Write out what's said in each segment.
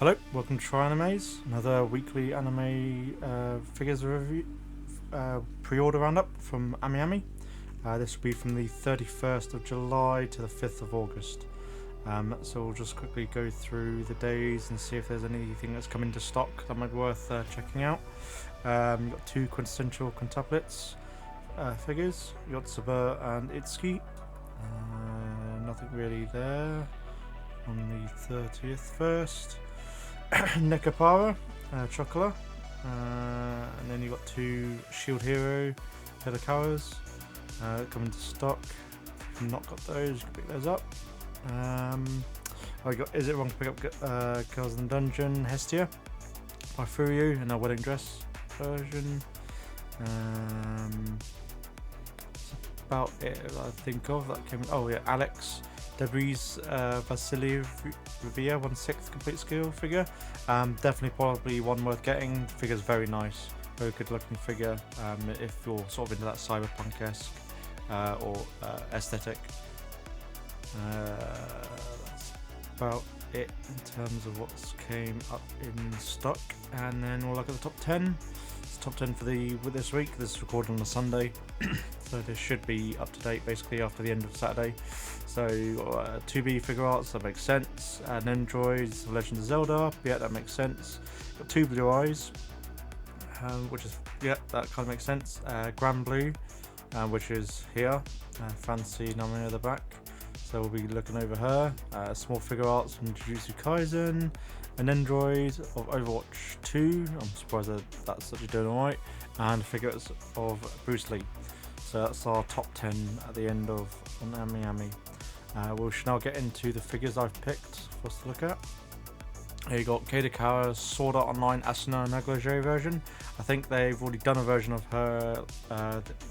Hello, welcome to Try Animes, another weekly anime figures review pre-order roundup from AmiAmi. This will be from the 31st of July to the 5th of August. So we'll just quickly go through the days and see if there's anything that's come into stock that might be worth checking out. You've got two quintessential quintuplets figures. You got Saber and Itsuki. Nothing really there on the 30th first. Nekapara, Chocola, and then you got two Shield Hero Hedakawas coming to stock. If you've not got those, you can pick those up. I got Is It Wrong to Pick Up Girls in the Dungeon Hestia by Furyu in a wedding dress version. That's about it I think of that came. Oh yeah, Alex Debris Vasilievia 1/6 complete scale figure. Definitely probably one worth getting. The figure's very nice, very good looking figure if you're sort of into that cyberpunk-esque or aesthetic. That's about it in terms of what's came up in stock, and then we'll look at the top 10. It's top 10 for this week. This is recorded on a Sunday, so this should be up to date basically after the end of Saturday. So 2B figure arts, that makes sense. Nendroids, Legend of Zelda, yeah, that makes sense. Got two Blue Eyes, which is, yeah, that kind of makes sense. Grand Blue, which is here. Fancy Nami at the back, so we'll be looking over her. Small figure arts from Jujutsu Kaisen. An Nendroid of Overwatch 2, I'm surprised that that's actually doing alright. And figures of Bruce Lee. So that's our top 10 at the end of on AmiAmi. We should now get into the figures I've picked for us to look at. Here you got Kadokawa's Sword Art Online Asuna Negligee version. I think they've already done a version of her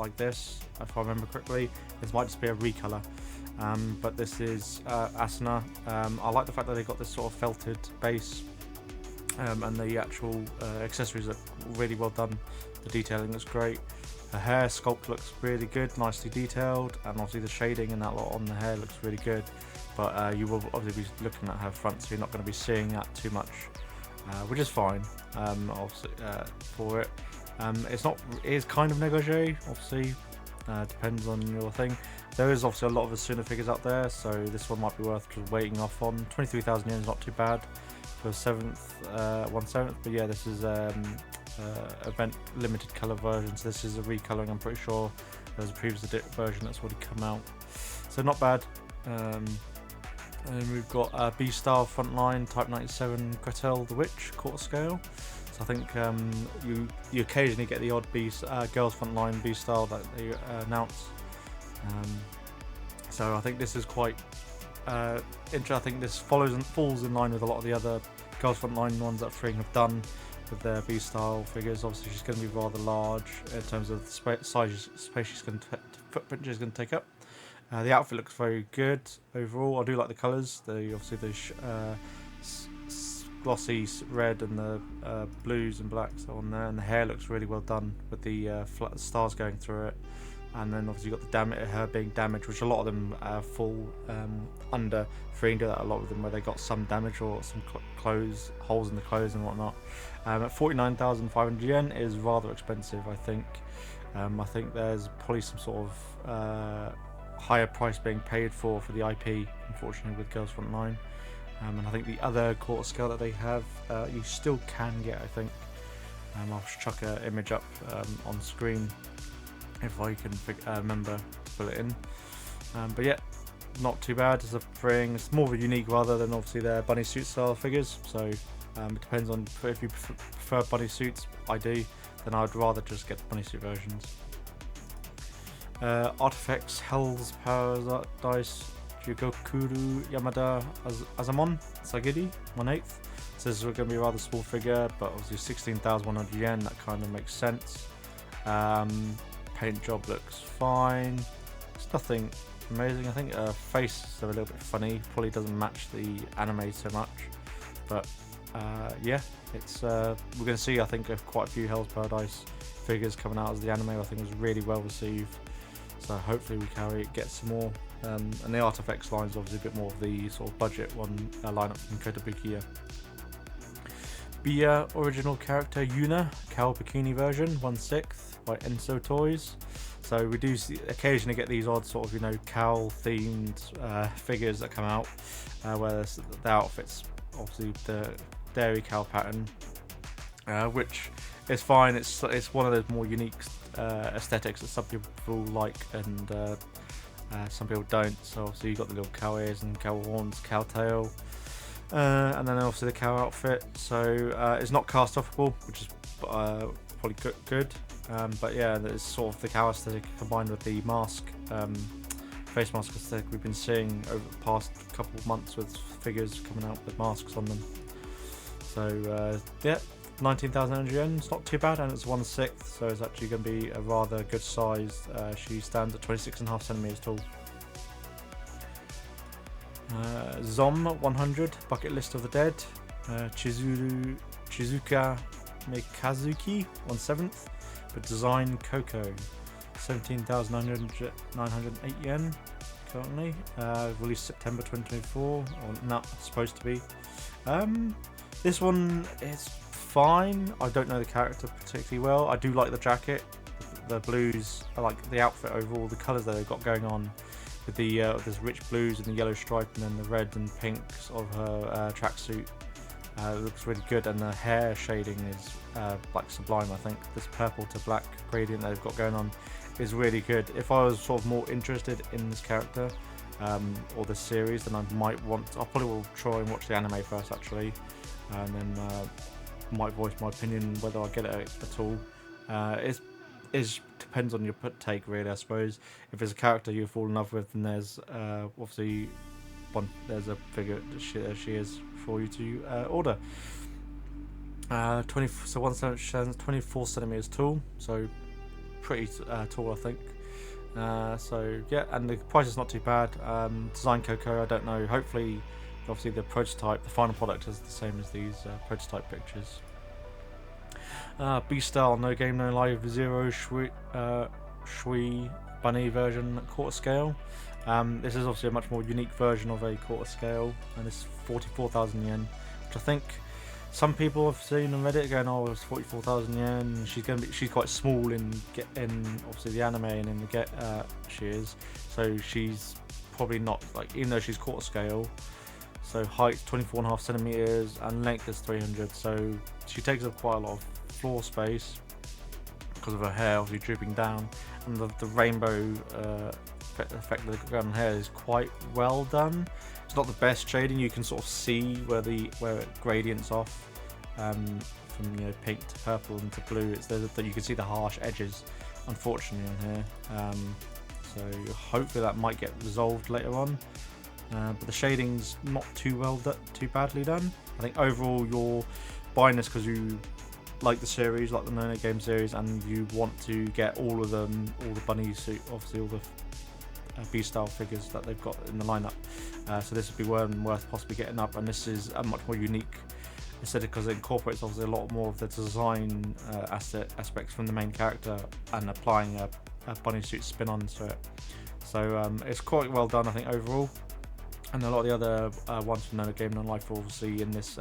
like this, if I remember correctly. This might just be a recolor. But this is Asuna. I like the fact that they got this sort of felted base, and the actual accessories are really well done. The detailing looks great. Her hair sculpt looks really good, nicely detailed, and obviously the shading and that lot on the hair looks really good. But you will obviously be looking at her front, so you're not going to be seeing that too much, which is fine. Obviously, for it, it is kind of negligee. Obviously, depends on your thing. There is obviously a lot of Asuna figures out there, so this one might be worth just waiting off on. 23,000 yen is not too bad for 1/7. But yeah, this is event limited color version, so this is a recoloring. I'm pretty sure there's a previous version that's already come out, so not bad. And then we've got B-Style Frontline Type 97 Gretel the Witch quarter scale. So I think you occasionally get the odd Girls Frontline B-Style that they announce. So I think this is quite interesting. I think this falls in line with a lot of the other Girls Frontline ones that Fring have done with their B-Style figures. Obviously she's going to be rather large in terms of the space she's going to footprint she's going to take up. The outfit looks very good overall. I do like the colours. Obviously the glossy red and the blues and blacks on there, and the hair looks really well done with the stars going through it. And then obviously you got the her being damaged, which a lot of them fall under Free do that. A lot of them where they got some damage or some holes in the clothes and whatnot. At 49,500 yen is rather expensive, I think. I think there's probably some sort of higher price being paid for the IP, unfortunately, with Girls Frontline. And I think the other quarter scale that they have, you still can get, I think. I'll chuck an image up on screen if I can remember to put it in. But yeah, not too bad as a Fring. It's more of a unique rather than obviously their bunny suit style figures. So it depends on if you prefer bunny suits. I do. Then I'd rather just get the bunny suit versions. Artifacts Hell's Powers Dice Jugokuru Yamada Azamon Sagiri 1/8. So this is going to be a rather small figure, but obviously 16,100 yen, that kind of makes sense. Paint job looks fine. It's nothing amazing. I think her face is a little bit funny. Probably doesn't match the anime so much. But yeah, it's we're going to see, I think, quite a few Hell's Paradise figures coming out as the anime. I think it was really well received. So hopefully we get some more. And the Artifacts line is obviously a bit more of the sort of budget one lineup from Kotobukiya. Bia original character Yuna, Cal Bikini version, 1/6 by Enso Toys. So we do occasionally get these odd sort of, Cal themed figures that come out, where the outfits, obviously the Dairy Cal pattern, which is fine. It's one of those more unique aesthetics that some people like and some people don't. So obviously you've got the little cow ears and cow horns, cow tail, and then obviously the cow outfit. So it's not cast offable, which is probably good. But yeah, it's sort of the cow aesthetic combined with the mask, face mask aesthetic we've been seeing over the past couple of months with figures coming out with masks on them. So yeah, 19,000 energy yen, it's not too bad, and it's 1/6, so it's actually going to be a rather good size. She stands at 26.5 centimeters tall. Zom 100, Bucket List of the Dead, Chizuka Mikazuki 1/7, but design Coco, 17,908 yen currently. Released September 2024, or not supposed to be. This one is fine. I don't know the character particularly well. I do like the jacket, the blues. I like the outfit overall, the colours that they've got going on with the this rich blues and the yellow stripe, and then the red and pinks of her tracksuit. It looks really good, and the hair shading is like sublime. I think this purple to black gradient that they've got going on is really good. If I was sort of more interested in this character or this series, then I probably will try and watch the anime first actually, and then might voice my opinion whether I get it at all. It depends on your take really, I suppose. If it's a character you fall in love with, then there's obviously there's a figure that she is for you to order. 24 centimeters tall, so pretty tall I think. So yeah, and the price is not too bad. Design Coco, I don't know, hopefully obviously the prototype, the final product is the same as these prototype pictures. B-Style No Game No Life Zero Shui Bunny version quarter scale. This is obviously a much more unique version of a quarter scale, and it's 44,000 yen, which I think some people have seen on Reddit going, oh, it's 44,000 yen. She's quite small in obviously the anime, and in the she is. So she's probably not, like, even though she's quarter scale. So height 24.5 centimeters and length is 300. So she takes up quite a lot of floor space because of her hair obviously drooping down, and the rainbow effect that the hair is quite well done. It's not the best shading. You can sort of see where it gradients off from pink to purple and to blue. You can see the harsh edges, unfortunately, on here. So hopefully that might get resolved later on. But the shading's not too badly done. I think overall you're buying this because you like the series, like the No Game series, and you want to get all of them, all the bunny suit, obviously all the B-Style figures that they've got in the lineup. So this would be worth possibly getting up, and this is a much more unique aesthetic because it incorporates obviously a lot more of the design aspects from the main character and applying a bunny suit spin onto it. So it's quite well done, I think, overall. And a lot of the other ones from No Game No Life are obviously in this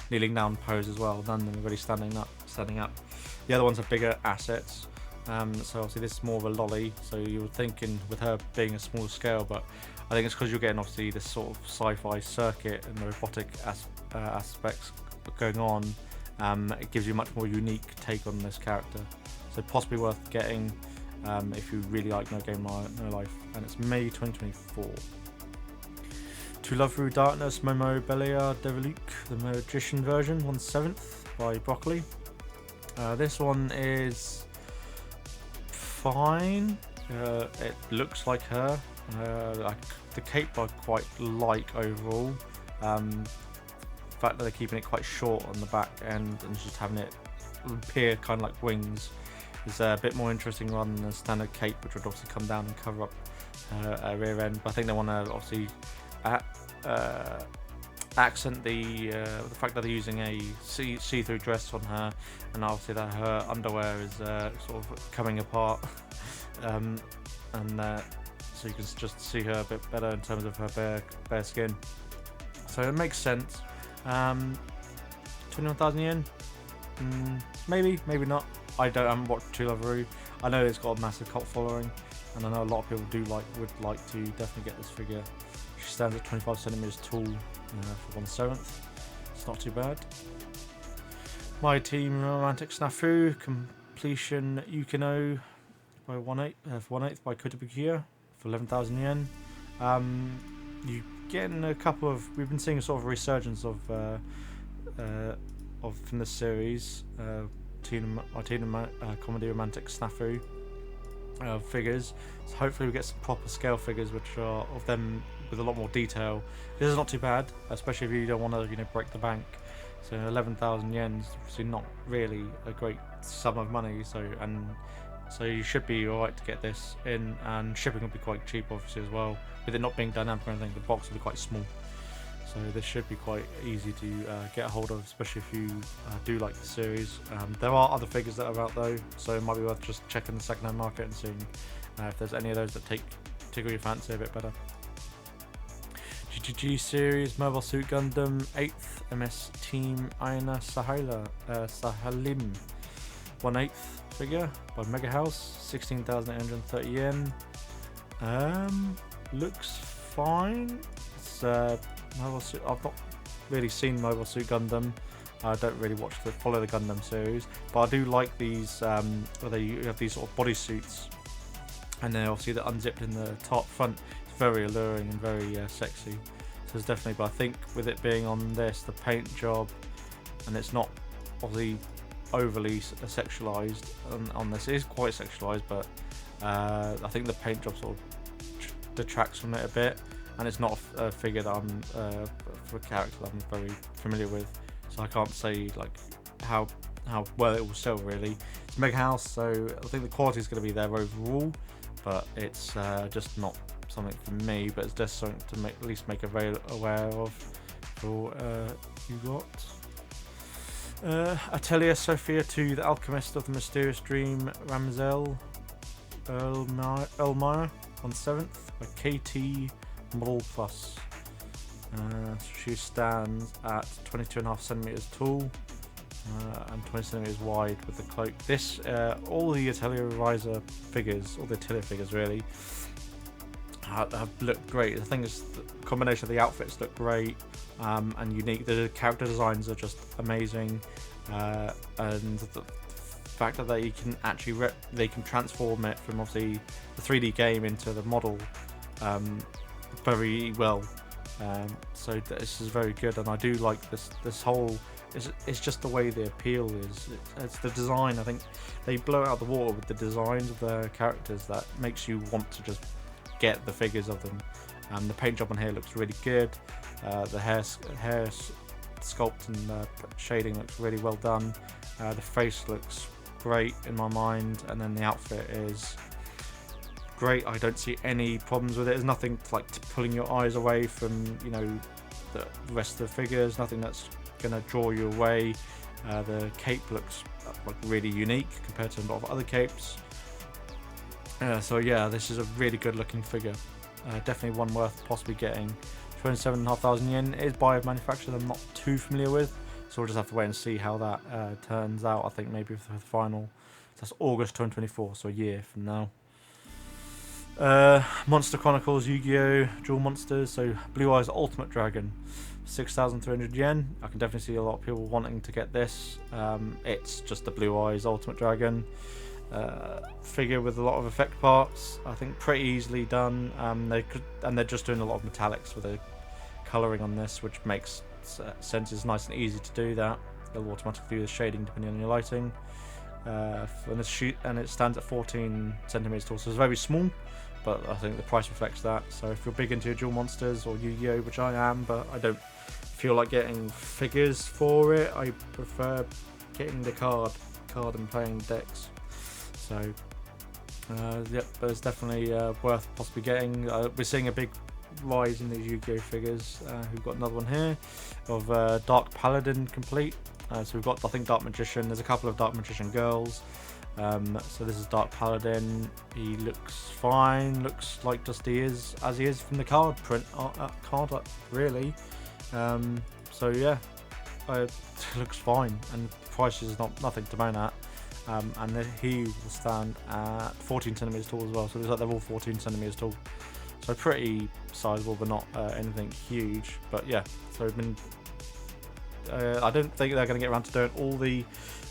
kneeling down pose as well. None of them are really standing up. The other ones are bigger assets. So obviously this is more of a lolly. So you were thinking with her being a smaller scale, but I think it's because you're getting obviously this sort of sci-fi circuit and the robotic aspects going on. It gives you a much more unique take on this character. So possibly worth getting if you really like No Game No Life. And it's May 2024. To Love Through Darkness, Momo Belia Deviluk, the Magician version, 1/7 by Broccoli. This one is fine. It looks like her. The cape I quite like overall. The fact that they're keeping it quite short on the back end and just having it appear kind of like wings is a bit more interesting rather than a standard cape, which would obviously come down and cover up her rear end. But I think they want to obviously accent the fact that they're using a see-through dress on her, and obviously that her underwear is sort of coming apart, and so you can just see her a bit better in terms of her bare skin. So it makes sense. 25 21,000 yen. Maybe, maybe not. I haven't watched To Love Ru. I know it's got a massive cult following, and I know a lot of people would like to definitely get this figure. She stands at 25 centimeters tall for 1/7. It's not too bad. My Team Romantic Snafu completion Yukino by 1/8 by Kotobukiya for 11,000 yen. You getting a couple of. We've been seeing a sort of resurgence of from this series. Comedy Romantic Snafu figures. So hopefully we get some proper scale figures which are of them with a lot more detail. This is not too bad, especially if you don't want to break the bank. So 11,000 yen is obviously not really a great sum of money. So you should be alright to get this in, and shipping will be quite cheap obviously as well. With it not being dynamic or anything, the box will be quite small. So this should be quite easy to get a hold of, especially if you do like the series. There are other figures that are out though, so it might be worth just checking the second-hand market and seeing if there's any of those that tickle your fancy a bit better. GGG series Mobile Suit Gundam 8th MS Team Aina Sahalim 1/8 figure by Mega House, 16,830 yen. Looks fine. It's Mobile Suit. I've not really seen Mobile Suit Gundam. I don't really follow the Gundam series, but I do like these where you have these sort of bodysuits, and then obviously they're unzipped in the top front. It's very alluring and very sexy. So it's definitely. But I think with it being on this, the paint job, and it's not obviously overly sexualized on this. It is quite sexualized, but I think the paint job sort of detracts from it a bit. And it's not a figure that I'm for a character that I'm very familiar with, so I can't say like how well it will sell really. It's Mega House, so I think the quality is going to be there overall, but it's just not something for me. But it's just something to at least make aware of for you got. Atelier Sophia 2, The Alchemist of the Mysterious Dream, Ramsel Elmire on 7th by KT Model Plus. She stands at 22.5 centimeters tall and 20 centimeters wide with the cloak. This all the Atelier Riser figures, all the Atelier figures really, have looked great. I think it's the combination of the outfits look great and unique. The character designs are just amazing, and the fact that they can actually they can transform it from obviously the 3D game into the model very well. So this is very good, and I do like this whole. It's just the way the appeal is. It's the design. I think they blow it out the water with the designs of their characters that makes you want to just get the figures of them. The paint job on here looks really good. The hair sculpt and shading looks really well done. The face looks great in my mind, and then the outfit is great. I don't see any problems with it. There's nothing like pulling your eyes away from the rest of the figures. Nothing that's gonna draw you away. The cape looks like really unique compared to a lot of other capes. So yeah, this is a really good looking figure. Definitely one worth possibly getting. 27,500 yen. It is by a manufacturer I'm not too familiar with, so we'll just have to wait and see how that turns out. I think maybe for the final. So that's August 2024, so a year from now. Monster Chronicles Yu-Gi-Oh! Duel Monsters, so Blue Eyes Ultimate Dragon, 6,300 yen. I can definitely see a lot of people wanting to get this. It's just the Blue Eyes Ultimate Dragon figure with a lot of effect parts. I think pretty easily done. They're just doing a lot of metallics with the colouring on this, which makes sense. It's nice and easy to do that. They'll automatically do the shading depending on your lighting. And it stands at 14 centimeters tall, so it's very small, but I think the price reflects that. So if you're big into your Duel Monsters or Yu-Gi-Oh, which I am, but I don't feel like getting figures for it, I prefer getting the card and playing decks. So yep, but it's definitely worth possibly getting. We're seeing a big rise in these Yu-Gi-Oh figures. We've got another one here of Dark Paladin complete. So we've got, I think, Dark Magician. There's a couple of Dark Magician girls. So this is Dark Paladin. He looks fine. Looks like just as he is from the card print, card really. So yeah, it looks fine, and price is nothing to moan at. And then he will stand at 14 centimeters tall as well, so it looks like they're all 14 centimeters tall. So pretty sizable, but not anything huge. But yeah, so we've been. I don't think they're going to get around to doing all the,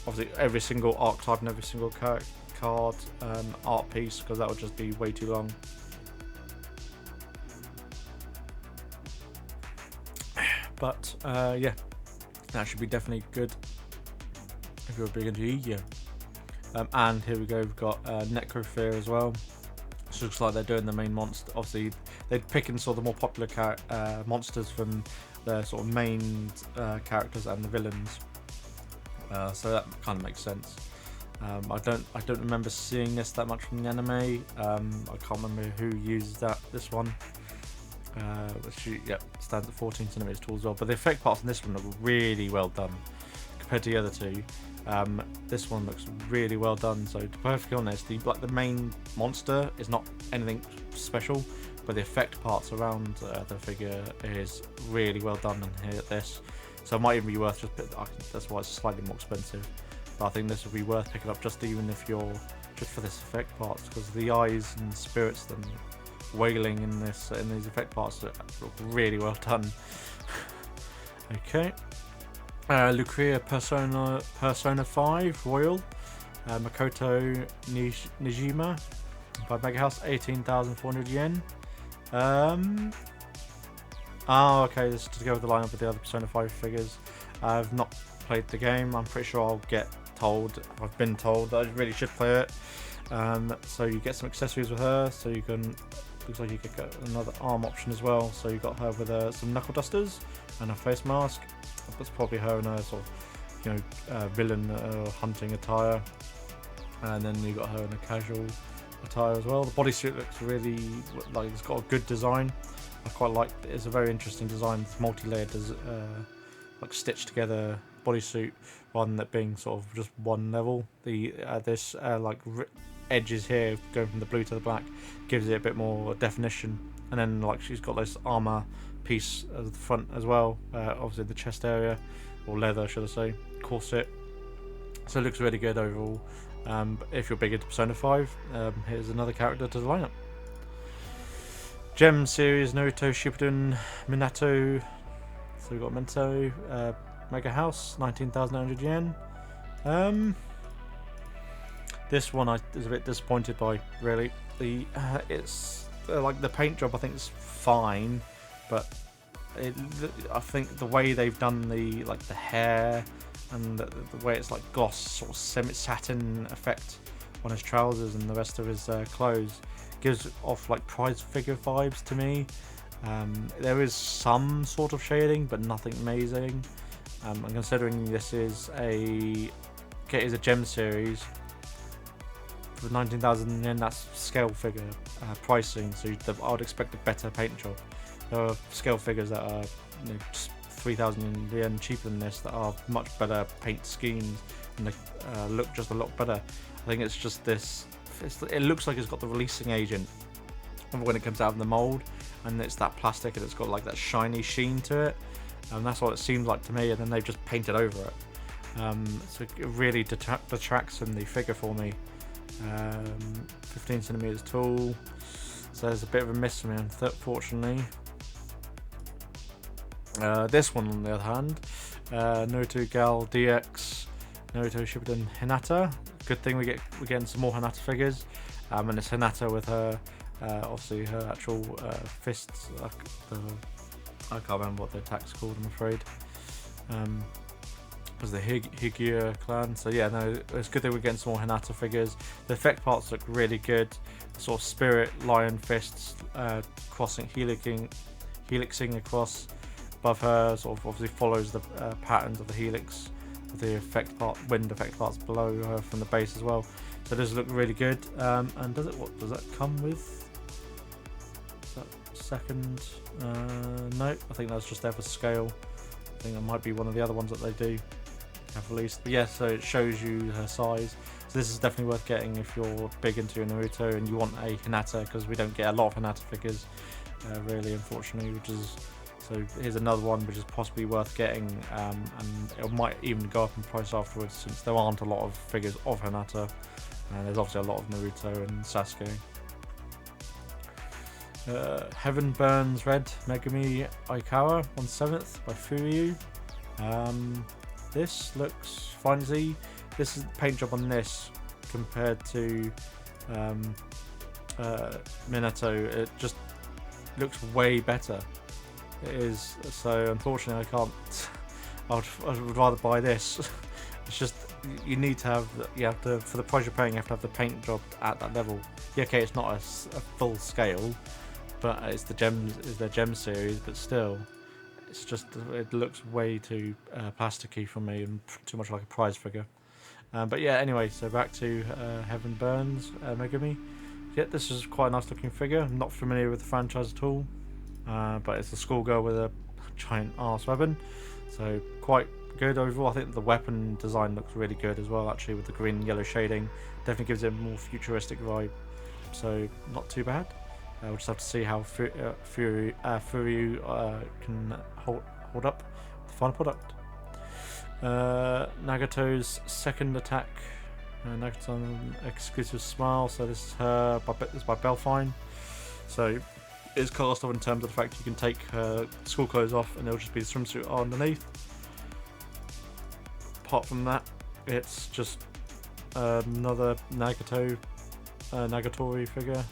obviously every single archetype and every single card art piece, because that would just be way too long. But yeah, that should be definitely good if you're big into Yu-Gi-Oh. And here we go, we've got Necrofear as well. So it looks like they're doing the main monster. Obviously, they're picking sort of the more popular monsters from their sort of main characters and the villains. So that kind of makes sense. I don't remember seeing this that much from the anime. I can't remember who used this one. Which stands at 14 centimeters tall as well. But the effect parts in this one are really well done compared to the other two. This one looks really well done. So to be perfectly honest, the main monster is not anything special, but the effect parts around the figure is really well done in here at this. So it might even be worth that's why it's slightly more expensive. But I think this would be worth picking up just even if you're just for this effect parts, because the eyes and spirits and wailing in these effect parts look really well done. Okay. Lucria Persona 5 Royal, Makoto Nijima by Mega House, 18,400 yen. Oh, okay, this is to go with the lineup of the other Persona 5 figures. I've not played the game. I'm pretty sure I'll get told. I've been told that I really should play it. So you get some accessories with her. So you can. Looks like you could get another arm option as well. So you got her with some knuckle dusters and a face mask. That's probably her in a sort of, villain hunting attire. And then you got her in a casual attire as well. The bodysuit looks really like it's got a good design. I quite like it. It's a very interesting design. It's multi-layered, like stitched together bodysuit, rather than it being sort of just one level. This edges here going from the blue to the black gives it a bit more definition. And then like she's got this armor piece at the front as well, obviously the chest area, or leather should I say, corset. So it looks really good overall. If you're big into Persona 5, here's another character to the lineup. Gem series, Naruto Shippuden Minato. So we've got Minato, Mega House, 19,900 yen. This one I was a bit disappointed by, really. It's like the paint job I think is fine, but I think the way they've done the hair and the way it's like gloss, sort of semi-satin effect on his trousers and the rest of his clothes gives off like prize figure vibes to me. There is some sort of shading, but nothing amazing. And considering this is a gem series for 19,000 yen, that's scale figure pricing, so I would expect a better paint job. There are scale figures that are just 3,000 yen cheaper than this that are much better paint schemes and they look just a lot better. I think it's just this. It looks like it's got the releasing agent when it comes out of the mold, and it's that plastic and it's got like that shiny sheen to it, and that's what it seems like to me. And then they've just painted over it, so it really detracts from the figure for me. 15 centimeters tall, so there's a bit of a miss for me, unfortunately. This one, on the other hand, Naruto Gal DX, Naruto Shippuden Hinata. Good thing we're getting some more Hinata figures, and it's Hinata with her, obviously her actual fists. I can't remember what the attack's called, I'm afraid. Was the Higuia clan. So yeah, no, it's good that we're getting some more Hinata figures. The effect parts look really good. The sort of spirit lion fists crossing, helixing across above her, sort of obviously follows the patterns of the helix with the wind effect parts below her from the base as well. So it does look really good. And does that come with that second? No, I think that's just there for scale. I think that might be one of the other ones that they do have released. But yeah, so it shows you her size. So this is definitely worth getting if you're big into your Naruto and you want a Hinata, because we don't get a lot of Hinata figures, really, unfortunately, which is So here's another one which is possibly worth getting, and it might even go up in price afterwards, since there aren't a lot of figures of Hinata, and there's obviously a lot of Naruto and Sasuke. Heaven Burns Red Megumi Aikawa 1/7 by Furyu. This looks fine. See, this is the paint job on this compared to Minato. It just looks way better. It is, so unfortunately I can't. I would rather buy this. It's just you need to have, for the price you're paying, you have to have the paint job at that level. Yeah, okay, it's not a full scale, but it's the gem series, but still, it's just, it looks way too plasticky for me and too much like a prize figure. But yeah, anyway, so back to Heaven Burns Megumi. Yeah, this is quite a nice looking figure. I'm not familiar with the franchise at all, but it's a schoolgirl with a giant arse weapon, so quite good overall. I think the weapon design looks really good as well, actually, with the green and yellow shading. Definitely gives it a more futuristic vibe, so not too bad. We'll just have to see how Furyu can hold up the final product. Nagato's second attack, Nagato's exclusive smile. So this is her. This is by Belfine. So it's cast off in terms of the fact you can take her school clothes off and it'll just be the swimsuit underneath. Apart from that, it's just another Nagatori figure.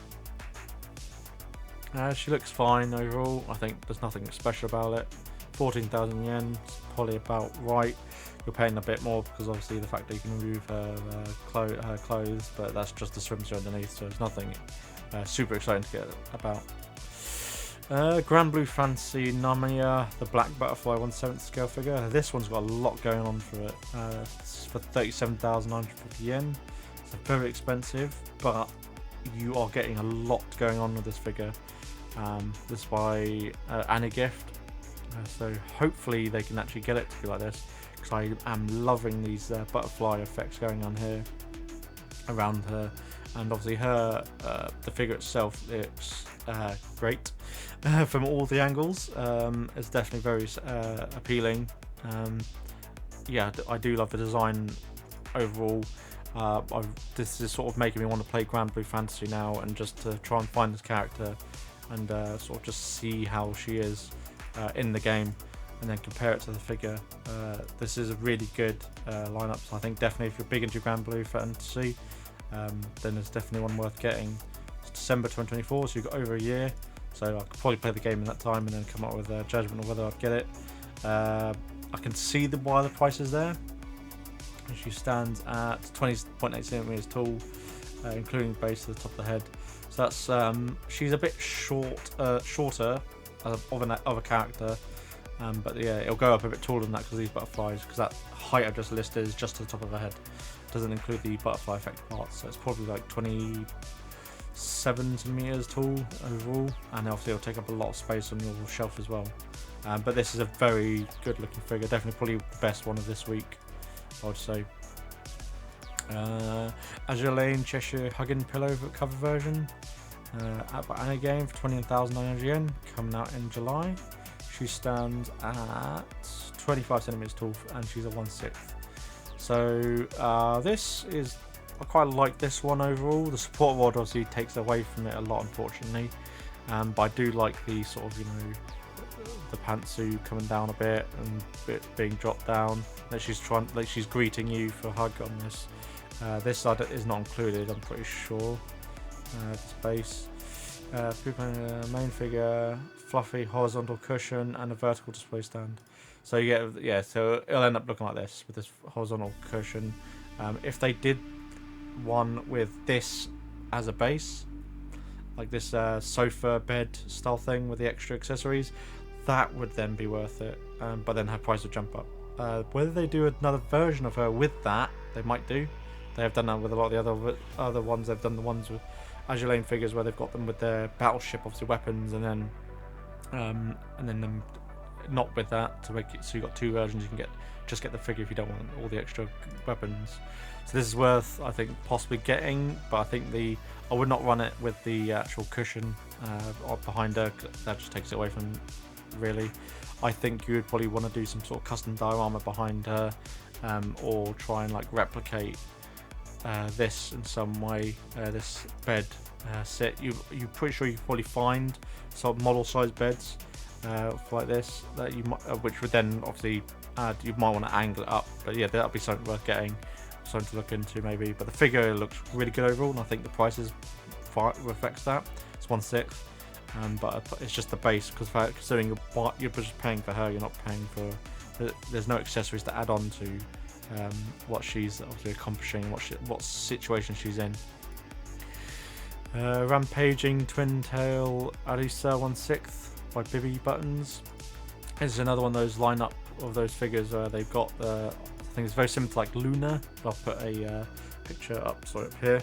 She looks fine overall. I think there's nothing special about it. 14,000 yen, it's probably about right. You're paying a bit more because obviously the fact that you can remove her clothes, but that's just the swimsuit underneath, so there's nothing super exciting to get about. Grand Blue Fantasy Namiya, the Black Butterfly 1/7 scale figure. This one's got a lot going on for it. It's for 37,950 yen. It's very expensive, but you are getting a lot going on with this figure. This is by Anigift. So hopefully they can actually get it to be like this, because I am loving these butterfly effects going on here around her, and obviously her the figure itself looks great from all the angles. It's definitely very appealing. Yeah, I do love the design overall. This is sort of making me want to play Grand Blue Fantasy now, and just to try and find this character and sort of just see how she is in the game, and then compare it to the figure. This is a really good lineup, so I think definitely if you're big into Grand Blue Fantasy, then it's definitely one worth getting. It's December 2024, so you've got over a year, so I could probably play the game in that time and then come up with a judgment on whether I'd get it. I can see why the price is there. She stands at 20.8 centimeters tall, including the base to the top of the head. So that's she's a bit shorter of a character, but yeah, it'll go up a bit taller than that because of these butterflies, because that height I've just listed is just to the top of her head. It doesn't include the butterfly effect parts, so it's probably like 27 centimeters tall overall, and obviously it'll take up a lot of space on your shelf as well. But this is a very good looking figure, definitely probably the best one of this week, I would say. Azure Lane Cheshire Huggin Pillow cover version, at Anagame for 20,900 yen, coming out in July. She stands at 25 centimeters tall and she's a 1/6. So this is, I quite like this one overall. The support rod obviously takes away from it a lot, unfortunately, but I do like the sort of, the pantsuit coming down a bit and being dropped down. That she's greeting you for a hug on this. This side is not included, I'm pretty sure. This base, main figure, fluffy horizontal cushion, and a vertical display stand. So you get, so it'll end up looking like this with this horizontal cushion. If they did one with this as a base, like this sofa bed style thing with the extra accessories, that would then be worth it. But then her price would jump up. Whether they do another version of her with that, they might do. They have done that with a lot of the other ones. They've done the ones with Azure Lane figures where they've got them with their battleship, obviously weapons, and then them not with that, to make it so you got two versions. You can just get the figure if you don't want all the extra weapons. So this is worth, I think, possibly getting, but I think I would not run it with the actual cushion behind her. That just takes it away from really. I think you would probably want to do some sort of custom diorama behind her, or try and like replicate this in some way. This bed set, you're pretty sure you can probably find some model size beds like this that you might, which would then obviously add. You might want to angle it up, but yeah, that'll be something worth getting, something to look into maybe. But the figure looks really good overall, and I think the price reflects that. It's 1/6. But it's just the base, because considering you're just paying for her, you're not paying for. There's no accessories to add on to what she's obviously accomplishing, what situation she's in. Rampaging Twin Tail Arisa 1/6 by Bibby Buttons. This is another one of those lineup of those figures where they've got I think it's very similar to like Luna. I'll put a picture up here.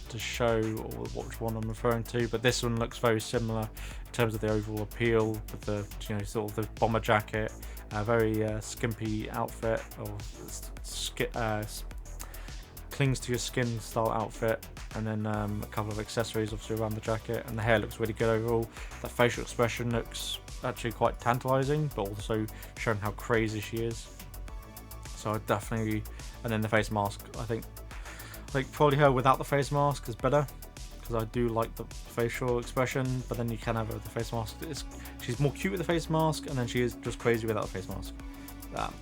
To show which one I'm referring to, but this one looks very similar in terms of the overall appeal, with the sort of the bomber jacket, very skimpy outfit, or clings to your skin style outfit, and then a couple of accessories obviously around the jacket, and the hair looks really good overall. That facial expression looks actually quite tantalizing, but also showing how crazy she is. So I definitely, and then the face mask, I think probably her without the face mask is better, because I do like the facial expression, but then you can have her with the face mask. She's more cute with the face mask, and then she is just crazy without the face mask.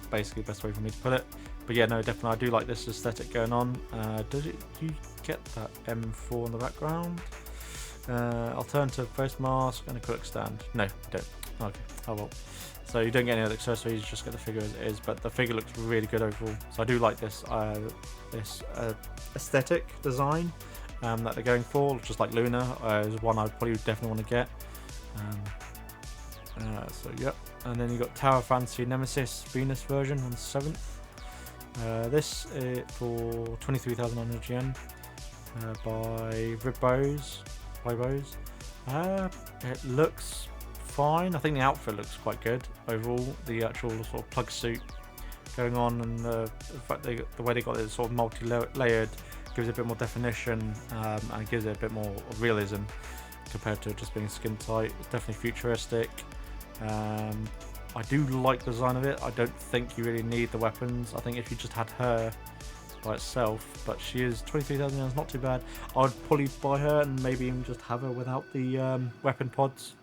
Basically the best way for me to put it. But yeah, no, definitely I do like this aesthetic going on. Do you get that M4 in the background? Alternative face mask and a quick stand. No, you don't. Okay, oh well. So you don't get any other accessories, you just get the figure as it is, but the figure looks really good overall. So I do like this aesthetic design that they're going for, just like Luna is one I probably definitely want to get. So yep, and then you got Tower Fantasy Nemesis Venus version on 7th. This is for 23,900 yen by Ribos. It looks fine. I think the outfit looks quite good overall. The actual sort of plug suit going on, and the fact the way they got it sort of multi-layered gives it a bit more definition, and gives it a bit more realism compared to just being skin tight. It's definitely futuristic. I do like the design of it. I don't think you really need the weapons. I think if you just had her by itself, but she is 23,000 yen, not too bad. I would probably buy her and maybe even just have her without the weapon pods.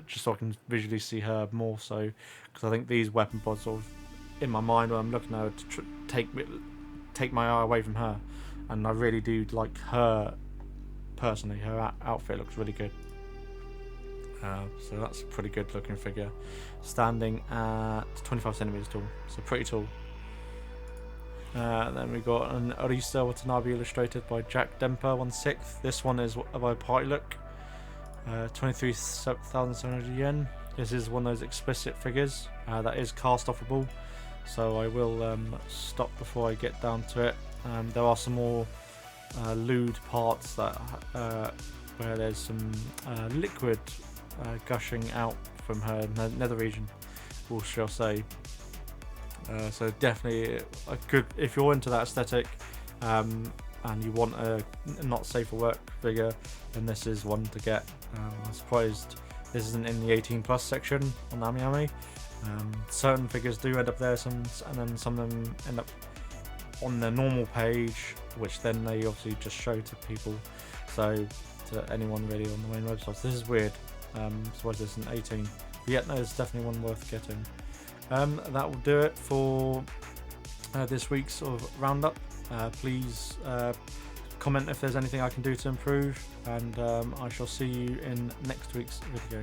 Just so I can visually see her more so, because I think these weapon pods sort of in my mind when I'm looking at her to take my eye away from her, and I really do like her personally. Her outfit looks really good, so that's a pretty good looking figure, standing at 25 centimeters tall, so pretty tall. Then we got an Arisa Watanabe illustrated by Jack Demper 1/6. This one is by Party Look. 23,700 yen. This is one of those explicit figures that is cast offable, so I will stop before I get down to it. There are some more lewd parts that where there's some liquid gushing out from her nether region, we shall say. So definitely a good, if you're into that aesthetic and you want a not safe for work figure, then this is one to get. I'm surprised this isn't in the 18+ section on AmiAmi. Certain figures do end up there, and then some of them end up on the normal page, which then they obviously just show to people, so to anyone really on the main website. So this is weird. Surprised this isn't 18. But yeah, no, it's definitely one worth getting. That will do it for this week's sort of roundup. Please comment if there's anything I can do to improve, and I shall see you in next week's video.